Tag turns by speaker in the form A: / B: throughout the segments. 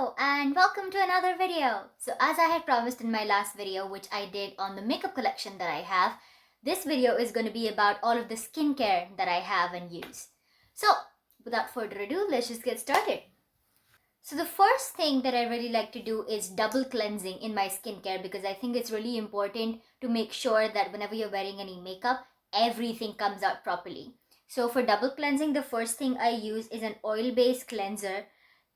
A: Hello and welcome to another video. So as I had promised in my last video, which I did on the makeup collection that I have, this video is going to be about all of the skincare that I have and use. So without further ado, let's just get started. So the first thing that I really like to do is double cleansing in my skincare because I think it's really important to make sure that whenever you're wearing any makeup, everything comes out properly. So for double cleansing, the first thing I use is an oil-based cleanser.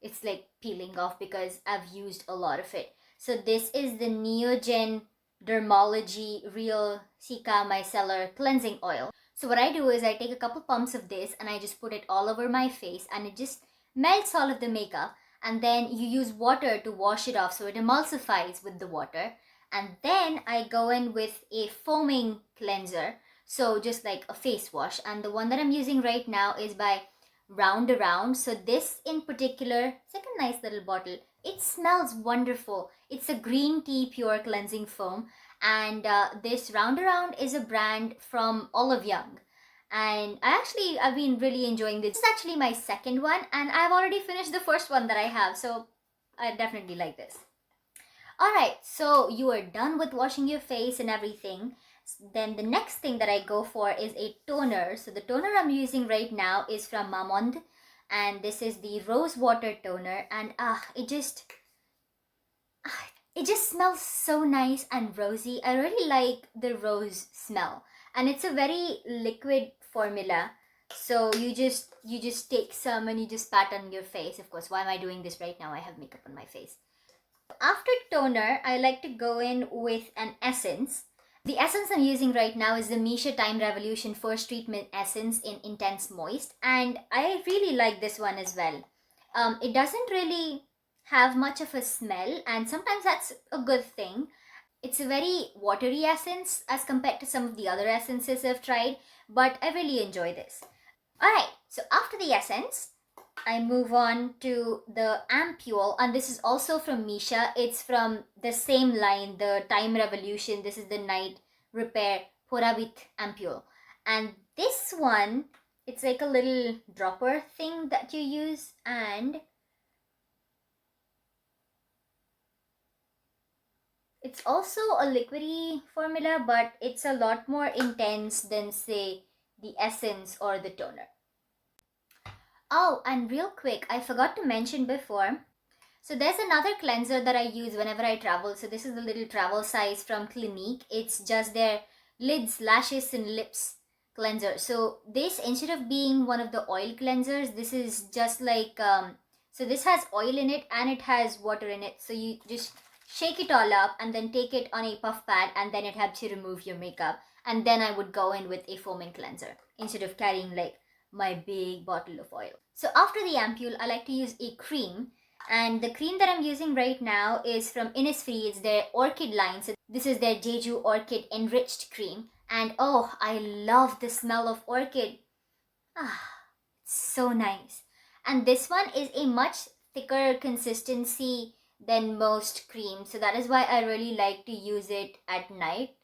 A: It's like peeling off because I've used a lot of it. So this is the Neogen Dermalogy Real Cica Micellar Cleansing Oil. So what I do is I take a couple pumps of this and I just put it all over my face and it just melts all of the makeup, and then you use water to wash it off so it emulsifies with the water, and then I go in with a foaming cleanser, so just like a face wash, and the one that I'm using right now is by Round Around. So this in particular, it's like a nice little bottle. It smells wonderful. It's a green tea pure cleansing foam, and this Round Around is a brand from Olive Young, and I've been really enjoying this. This is actually my second one and I've already finished the first one that I have, so I definitely like this. Alright, so you are done with washing your face and everything. Then the next thing that I go for is a toner. So the toner I'm using right now is from Mamonde, and this is the rose water toner, and it just smells so nice and rosy. I really like the rose smell, and it's a very liquid formula. So you just take some and you just pat on your face. Of course, why am I doing this right now? I have makeup on my face. After toner, I like to go in with an essence. The essence I'm using right now is the Missha Time Revolution First Treatment Essence in Intense Moist, and I really like this one as well. It doesn't really have much of a smell, and sometimes that's a good thing. It's a very watery essence as compared to some of the other essences I've tried, but I really enjoy this. Alright, so after the essence, I move on to the Ampoule, and this is also from Missha. It's from the same line, the Time Revolution. This is the Night Repair Borabit Ampoule. And this one, it's like a little dropper thing that you use, and it's also a liquidy formula, but it's a lot more intense than, say, the essence or the toner. Oh, and real quick, I forgot to mention before. So there's another cleanser that I use whenever I travel. So this is the little travel size from Clinique. It's just their lids, lashes, and lips cleanser. So this, instead of being one of the oil cleansers, this is just like, so this has oil in it and it has water in it. So you just shake it all up and then take it on a puff pad, and then it helps you remove your makeup. And then I would go in with a foaming cleanser instead of carrying like my big bottle of oil. So after the Ampoule, I like to use a cream, and the cream that I'm using right now is from Innisfree. It's their Orchid line. So this is their Jeju Orchid Enriched cream, and oh, I love the smell of orchid. It's so nice. And this one is a much thicker consistency than most creams, so that is why I really like to use it at night.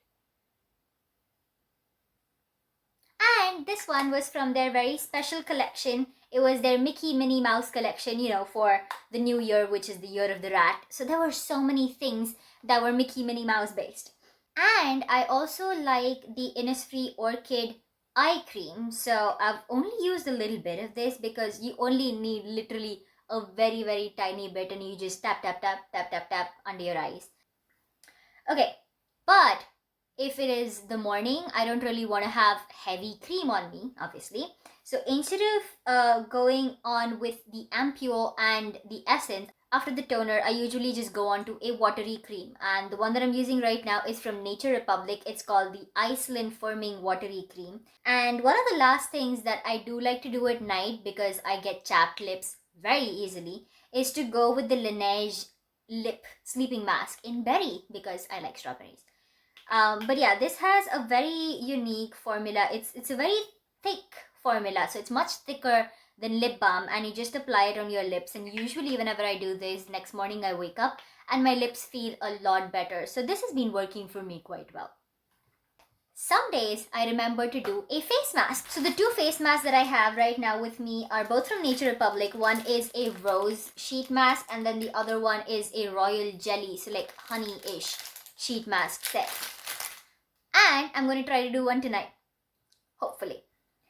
A: And this one was from their very special collection. It was their Mickey Minnie Mouse collection, you know, for the new year, which is the year of the rat. So there were so many things that were Mickey Minnie Mouse based. And I also like the Innisfree Orchid eye cream. So I've only used a little bit of this because you only need literally a very, very tiny bit, and you just tap, tap, tap, tap, tap, tap under your eyes. Okay, but if it is the morning, I don't really want to have heavy cream on me, obviously. So instead of going on with the Ampoule and the essence, after the toner, I usually just go on to a watery cream. And the one that I'm using right now is from Nature Republic. It's called the Iceland Firming Watery Cream. And one of the last things that I do like to do at night, because I get chapped lips very easily, is to go with the Laneige lip sleeping mask in berry, because I like strawberries. But yeah, this has a very unique formula. It's a very thick formula, so it's much thicker than lip balm, and you just apply it on your lips. And usually whenever I do this, next morning I wake up and my lips feel a lot better. So this has been working for me quite well. some days I remember to do a face mask. So the two face masks that I have right now with me are both from Nature Republic. One is a rose sheet mask and then the other one is a royal jelly, so like honey-ish sheet mask set. And I'm going to try to do one tonight, hopefully.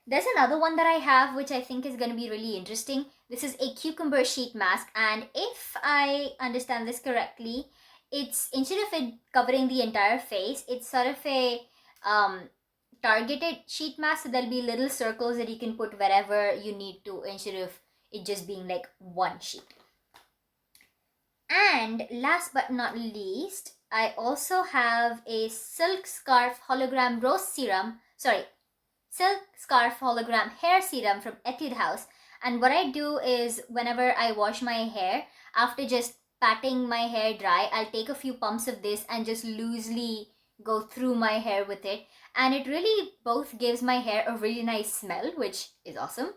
A: There's another one that I have which I think is going to be really interesting. This is a cucumber sheet mask, and if I understand this correctly, it's, instead of it covering the entire face, it's sort of a targeted sheet mask, so there'll be little circles that you can put wherever you need to instead of it just being like one sheet. And last but not least, I also have a silk scarf hologram rose serum, silk scarf hologram hair serum from Etude House. And what I do is whenever I wash my hair, after just patting my hair dry, I'll take a few pumps of this and just loosely go through my hair with it, and it really both gives my hair a really nice smell, which is awesome.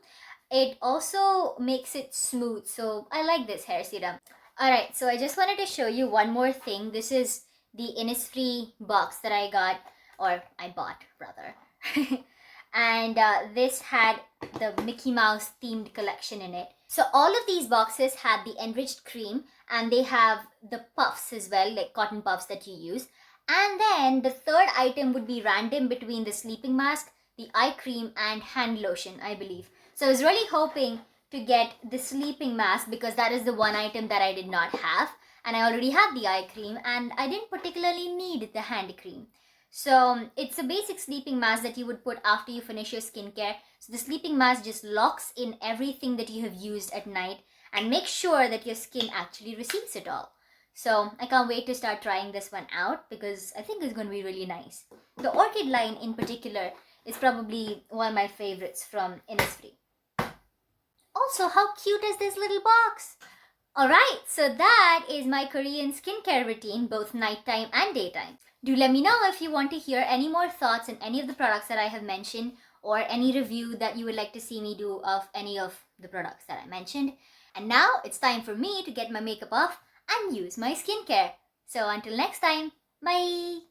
A: It also makes it smooth, so I like this hair serum. Alright, so I just wanted to show you one more thing. This is the Innisfree box that I got, or I bought rather. And this had the Mickey Mouse themed collection in it. So all of these boxes had the enriched cream, and they have the puffs as well, like cotton puffs that you use. And then the third item would be random between the sleeping mask, the eye cream, and hand lotion, I believe. So I was really hoping to get the sleeping mask because that is the one item that I did not have. And I already had the eye cream and I didn't particularly need the hand cream. So it's a basic sleeping mask that you would put after you finish your skincare. So the sleeping mask just locks in everything that you have used at night and makes sure that your skin actually receives it all. So I can't wait to start trying this one out because I think it's going to be really nice. The Orchid line in particular is probably one of my favorites from Innisfree. Also, how cute is this little box? Alright, so that is my Korean skincare routine, both nighttime and daytime. Do let me know if you want to hear any more thoughts on any of the products that I have mentioned, or any review that you would like to see me do of any of the products that I mentioned. And now it's time for me to get my makeup off and use my skincare. So until next time, bye!